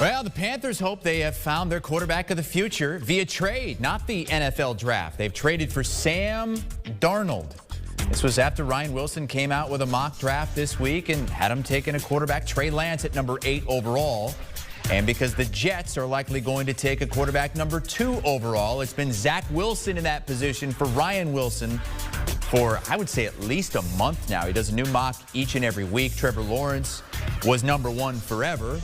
Well, the Panthers hope they have found their quarterback of the future via trade, not the NFL draft. They've traded for Sam Darnold. This was after Ryan Wilson came out with a mock draft this week and had him taking a quarterback, Trey Lance, at number 8 overall. And because the Jets are likely going to take a quarterback number 2 overall, it's been Zach Wilson in that position for Ryan Wilson for, I would say, at least a month now. He does a new mock each and every week. Trevor Lawrence was number 1 forever.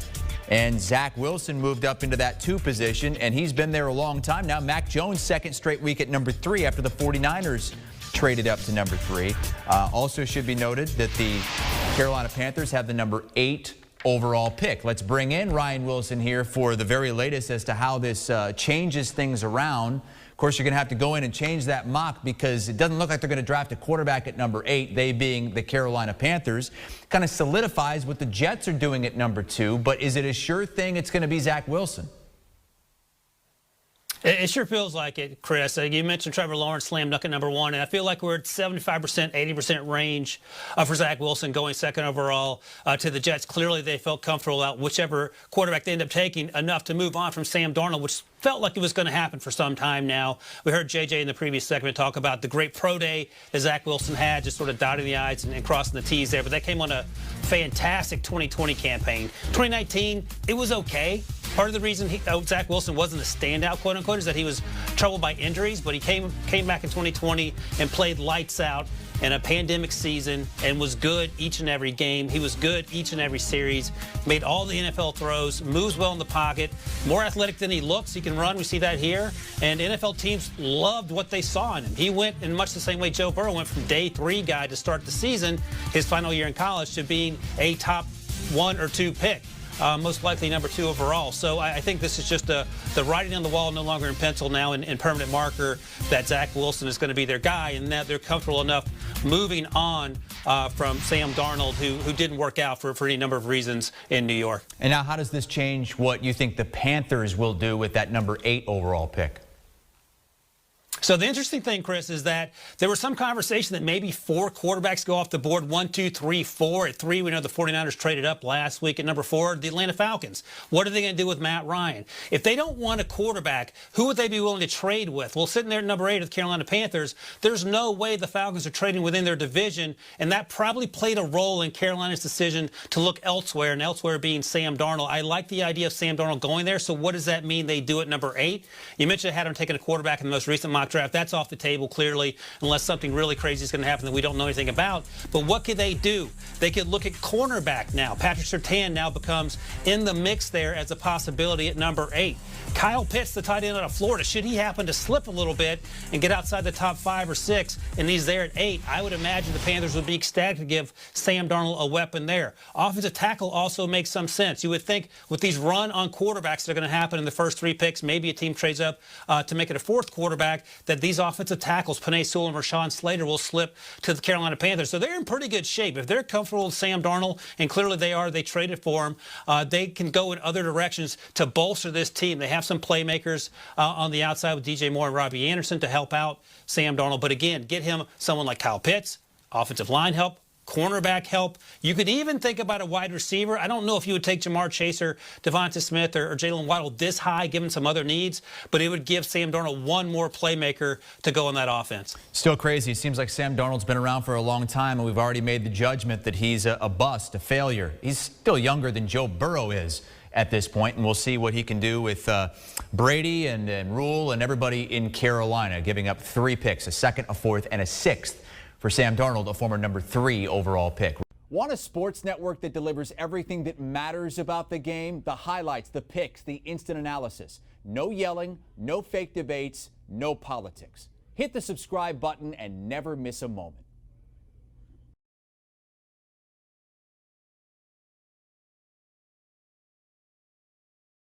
And Zach Wilson moved up into that 2 position, and he's been there a long time now. Mac Jones, second straight week at number 3 after the 49ers traded up to number 3. Also should be noted that the Carolina Panthers have the number 8 overall pick. Let's bring in Ryan Wilson here for the very latest as to how this changes things around. Of course, you're going to have to go in and change that mock because it doesn't look like they're going to draft a quarterback at number 8, they being the Carolina Panthers. Kind of solidifies what the Jets are doing at number 2, but is it a sure thing it's going to be Zach Wilson? It sure feels like it, Chris. You mentioned Trevor Lawrence slam dunk at number 1, and I feel like we're at 75%, 80% range for Zach Wilson going second overall to the Jets. Clearly, they felt comfortable about whichever quarterback they end up taking enough to move on from Sam Darnold, which felt like it was going to happen for some time now. We heard JJ in the previous segment talk about the great pro day that Zach Wilson had, just sort of dotting the I's and crossing the T's there. But that came on a fantastic 2020 campaign. 2019, it was okay. Part of the reason Zach Wilson wasn't a standout, quote unquote, is that he was troubled by injuries, but he came back in 2020 and played lights out in a pandemic season and was good each and every game. He was good each and every series, made all the NFL throws, moves well in the pocket, more athletic than he looks. He can run. We see that here. And NFL teams loved what they saw in him. He went in much the same way Joe Burrow went from day 3 guy to start the season, his final year in college, to being a top 1 or 2 pick. Most likely number 2 overall. So I think this is just the writing on the wall, no longer in pencil now, in permanent marker, that Zach Wilson is going to be their guy, and that they're comfortable enough moving on from Sam Darnold, who didn't work out for any number of reasons in New York. And now how does this change what you think the Panthers will do with that number 8 overall pick? So the interesting thing, Chris, is that there was some conversation that maybe 4 quarterbacks go off the board, 1, 2, 3, 4. At 3, we know the 49ers traded up last week. At number 4, the Atlanta Falcons. What are they going to do with Matt Ryan? If they don't want a quarterback, who would they be willing to trade with? Well, sitting there at number 8 of the Carolina Panthers, there's no way the Falcons are trading within their division, and that probably played a role in Carolina's decision to look elsewhere, and elsewhere being Sam Darnold. I like the idea of Sam Darnold going there, so what does that mean they do at number 8? You mentioned they had him taking a quarterback in the most recent mock draft. That's off the table, clearly, unless something really crazy is going to happen that we don't know anything about. But what could they do? They could look at cornerback now. Patrick Surtain now becomes in the mix there as a possibility at number 8. Kyle Pitts, the tight end out of Florida, should he happen to slip a little bit and get outside the top 5 or 6, and he's there at 8, I would imagine the Panthers would be ecstatic to give Sam Darnold a weapon there. Offensive tackle also makes some sense. You would think with these run on quarterbacks that are going to happen in the first 3 picks, maybe a team trades up to make it a 4th quarterback, that these offensive tackles, Penei Sewell and Rashawn Slater, will slip to the Carolina Panthers. So they're in pretty good shape. If they're comfortable with Sam Darnold, and clearly they are, they traded for him, they can go in other directions to bolster this team. They have some playmakers on the outside with DJ Moore and Robbie Anderson to help out Sam Darnold. But again, get him someone like Kyle Pitts, offensive line help, cornerback help. You could even think about a wide receiver. I don't know if you would take Jamar Chase or Devonta Smith or Jalen Waddle this high, given some other needs, but it would give Sam Darnold one more playmaker to go on that offense. Still crazy. It seems like Sam Darnold's been around for a long time, and we've already made the judgment that he's a bust, a failure. He's still younger than Joe Burrow is at this point, and we'll see what he can do with Brady and Rule and everybody in Carolina, giving up 3 picks, a 2nd, a 4th, and a 6th. For Sam Darnold, a former number 3 overall pick. Want a sports network that delivers everything that matters about the game? The highlights, the picks, the instant analysis. No yelling, no fake debates, no politics. Hit the subscribe button and never miss a moment.